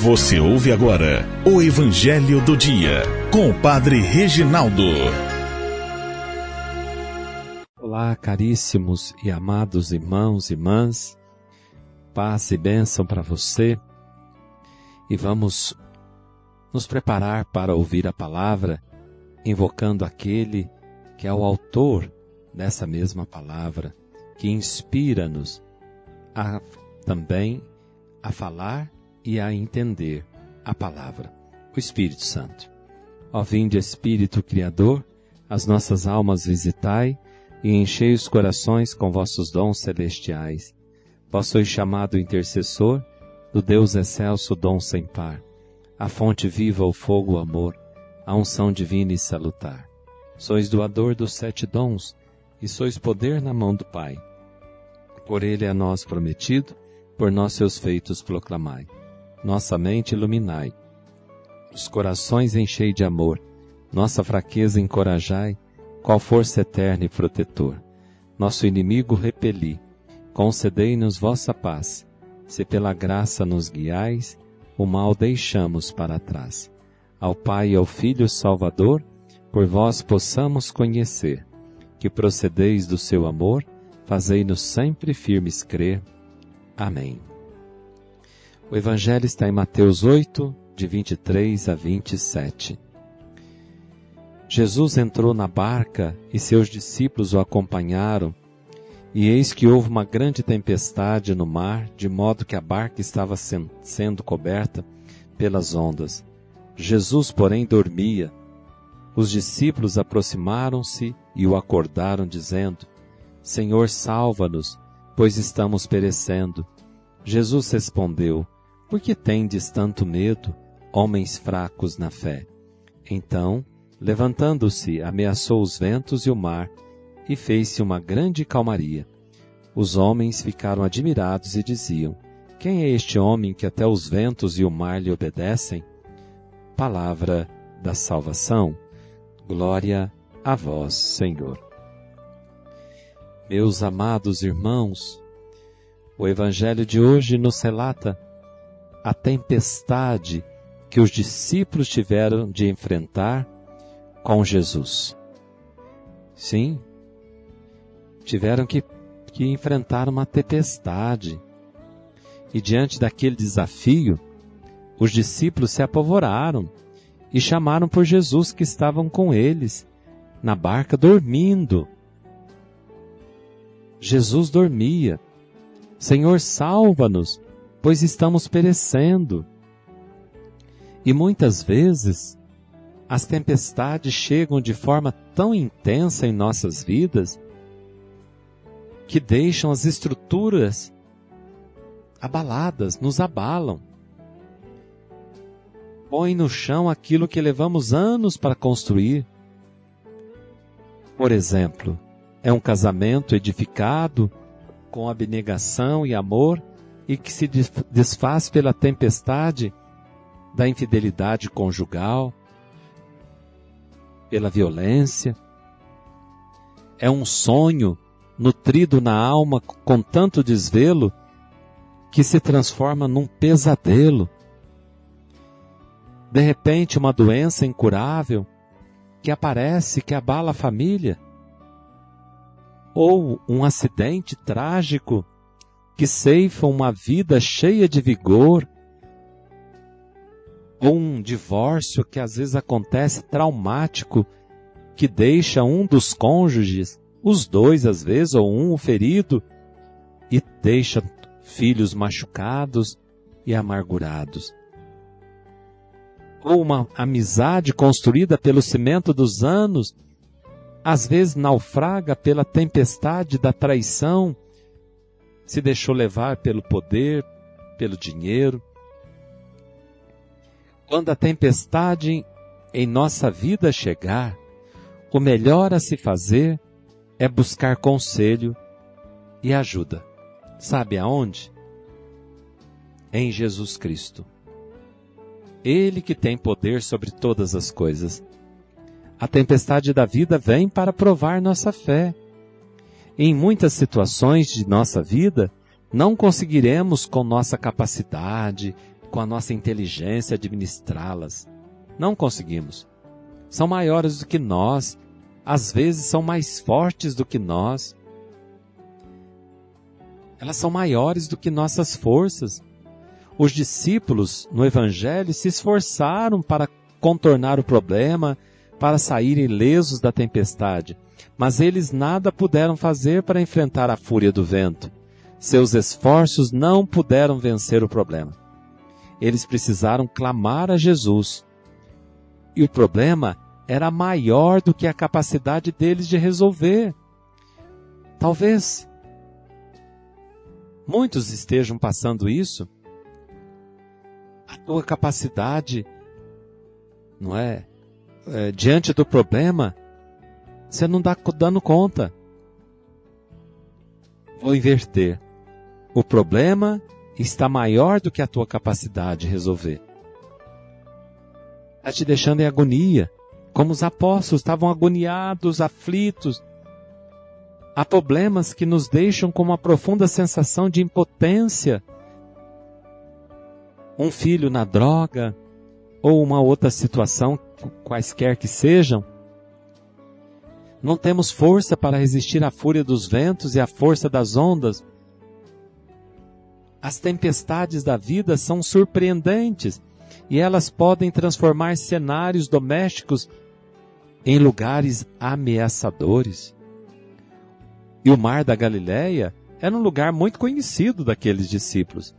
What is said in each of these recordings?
Você ouve agora o Evangelho do Dia, com o Padre Reginaldo. Olá, caríssimos e amados irmãos e irmãs, paz e bênção para você. E vamos nos preparar para ouvir a palavra, invocando aquele que é o autor dessa mesma palavra, que inspira-nos também a falar e a entender a palavra, o Espírito Santo. Ó vinde, Espírito Criador, as nossas almas visitai e enchei os corações com vossos dons celestiais. Vós sois chamado intercessor do Deus excelso, dom sem par, a fonte viva, o fogo, o amor, a unção divina e salutar. Sois doador dos 7 dons e sois poder na mão do Pai. Por ele é a nós prometido, por nós seus feitos proclamai. Nossa mente iluminai, os corações enchei de amor, nossa fraqueza encorajai, qual força eterna e protetor. Nosso inimigo repeli, concedei-nos vossa paz, se pela graça nos guiais, o mal deixamos para trás. Ao Pai e ao Filho Salvador, por vós possamos conhecer, que procedeis do seu amor, fazei-nos sempre firmes crer. Amém. O Evangelho está em Mateus 8, de 23 a 27. Jesus entrou na barca e seus discípulos o acompanharam, e eis que houve uma grande tempestade no mar, de modo que a barca estava sendo coberta pelas ondas. Jesus, porém, dormia. Os discípulos aproximaram-se e o acordaram, dizendo: Senhor, salva-nos, pois estamos perecendo. Jesus respondeu: Por que tendes tanto medo, homens fracos na fé? Então, levantando-se, ameaçou os ventos e o mar, e fez-se uma grande calmaria. Os homens ficaram admirados e diziam: Quem é este homem que até os ventos e o mar lhe obedecem? Palavra da salvação. Glória a vós, Senhor. Meus amados irmãos, o Evangelho de hoje nos relata a tempestade que os discípulos tiveram de enfrentar com Jesus. Sim, tiveram que enfrentar uma tempestade. E diante daquele desafio, os discípulos se apavoraram e chamaram por Jesus, que estavam com eles na barca dormindo. Jesus dormia. Senhor, salva-nos, pois estamos perecendo. E muitas vezes as tempestades chegam de forma tão intensa em nossas vidas que deixam as estruturas abaladas, nos abalam. Põe no chão aquilo que levamos anos para construir. Por exemplo, é um casamento edificado com abnegação e amor e que se desfaz pela tempestade da infidelidade conjugal, pela violência. É um sonho nutrido na alma com tanto desvelo que se transforma num pesadelo. De repente, uma doença incurável que aparece, que abala a família. Ou um acidente trágico que ceifa uma vida cheia de vigor. Ou um divórcio que às vezes acontece traumático, que deixa um dos cônjuges, os dois às vezes, ou um ferido, e deixa filhos machucados e amargurados. Ou uma amizade construída pelo cimento dos anos, às vezes naufraga pela tempestade da traição, se deixou levar pelo poder, pelo dinheiro. Quando a tempestade em nossa vida chegar, o melhor a se fazer é buscar conselho e ajuda. Sabe aonde? Em Jesus Cristo. Ele que tem poder sobre todas as coisas. A tempestade da vida vem para provar nossa fé. Em muitas situações de nossa vida, não conseguiremos com nossa capacidade, com a nossa inteligência administrá-las. Não conseguimos. São maiores do que nós, às vezes são mais fortes do que nós. Elas são maiores do que nossas forças. Os discípulos no Evangelho se esforçaram para contornar o problema, para saírem ilesos da tempestade, mas eles nada puderam fazer para enfrentar a fúria do vento. Seus esforços não puderam vencer o problema. Eles precisaram clamar a Jesus. E o problema era maior do que a capacidade deles de resolver. Talvez muitos estejam passando isso. A tua capacidade, não é? Diante do problema, você não está dando conta. Vou inverter. O problema está maior do que a tua capacidade de resolver. Está te deixando em agonia, como os apóstolos estavam agoniados, aflitos. Há problemas que nos deixam com uma profunda sensação de impotência. Um filho na droga, ou uma outra situação, quaisquer que sejam. Não temos força para resistir à fúria dos ventos e à força das ondas. As tempestades da vida são surpreendentes e elas podem transformar cenários domésticos em lugares ameaçadores. E o mar da Galileia era um lugar muito conhecido daqueles discípulos.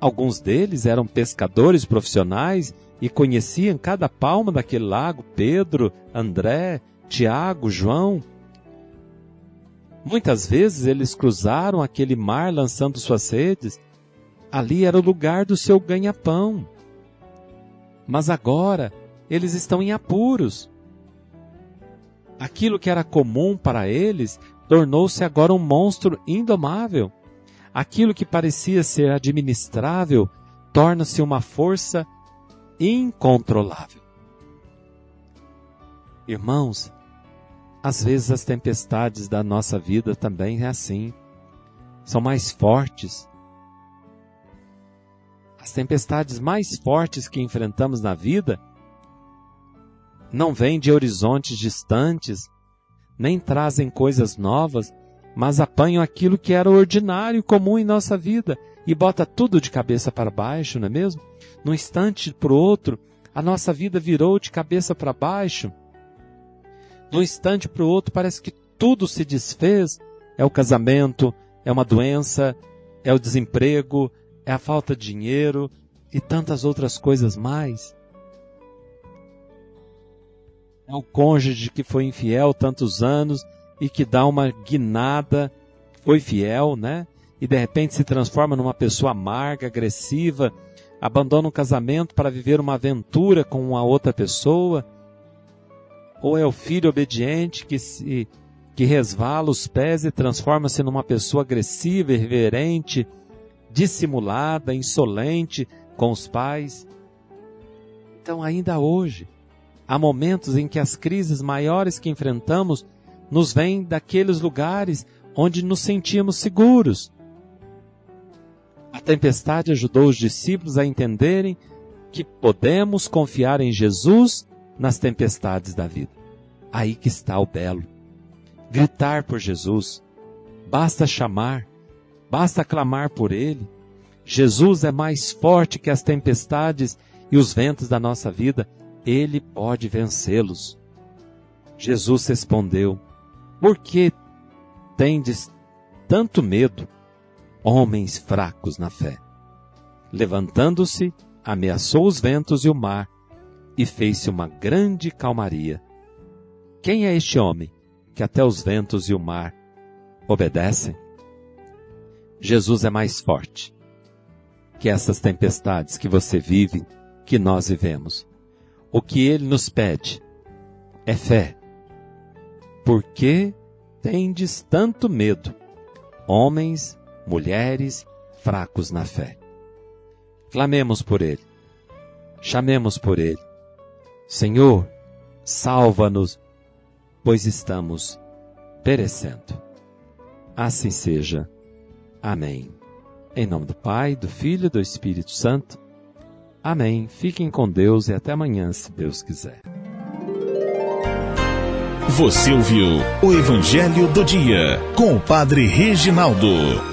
Alguns deles eram pescadores profissionais e conheciam cada palma daquele lago, Pedro, André, Tiago, João. Muitas vezes eles cruzaram aquele mar lançando suas redes. Ali era o lugar do seu ganha-pão. Mas agora eles estão em apuros. Aquilo que era comum para eles tornou-se agora um monstro indomável. Aquilo que parecia ser administrável torna-se uma força incontrolável. Irmãos, às vezes as tempestades da nossa vida também é assim. São mais fortes. As tempestades mais fortes que enfrentamos na vida não vêm de horizontes distantes, nem trazem coisas novas, mas apanham aquilo que era ordinário, comum em nossa vida e bota tudo de cabeça para baixo, não é mesmo? Num instante para o outro, a nossa vida virou de cabeça para baixo. Num instante para o outro, parece que tudo se desfez. É o casamento, é uma doença, é o desemprego, é a falta de dinheiro e tantas outras coisas mais. É o cônjuge que foi infiel tantos anos e que dá uma guinada, foi fiel, né? E de repente se transforma numa pessoa amarga, agressiva, abandona um casamento para viver uma aventura com uma outra pessoa. Ou é o filho obediente que resvala os pés e transforma-se numa pessoa agressiva, irreverente, dissimulada, insolente com os pais. Então, ainda hoje, há momentos em que as crises maiores que enfrentamos nos vêm daqueles lugares onde nos sentíamos seguros. A tempestade ajudou os discípulos a entenderem que podemos confiar em Jesus nas tempestades da vida. Aí que está o belo. Gritar por Jesus. Basta chamar. Basta clamar por Ele. Jesus é mais forte que as tempestades e os ventos da nossa vida. Ele pode vencê-los. Jesus respondeu: por que tendes tanto medo, homens fracos na fé? Levantando-se, ameaçou os ventos e o mar, e fez-se uma grande calmaria. Quem é este homem que até os ventos e o mar obedecem? Jesus é mais forte que essas tempestades que você vive, que nós vivemos. O que Ele nos pede é fé. Por que tendes tanto medo, homens, mulheres, fracos na fé? Clamemos por Ele. Chamemos por Ele. Senhor, salva-nos, pois estamos perecendo. Assim seja. Amém. Em nome do Pai, do Filho e do Espírito Santo. Amém. Fiquem com Deus e até amanhã, se Deus quiser. Você ouviu o Evangelho do Dia com o Padre Reginaldo.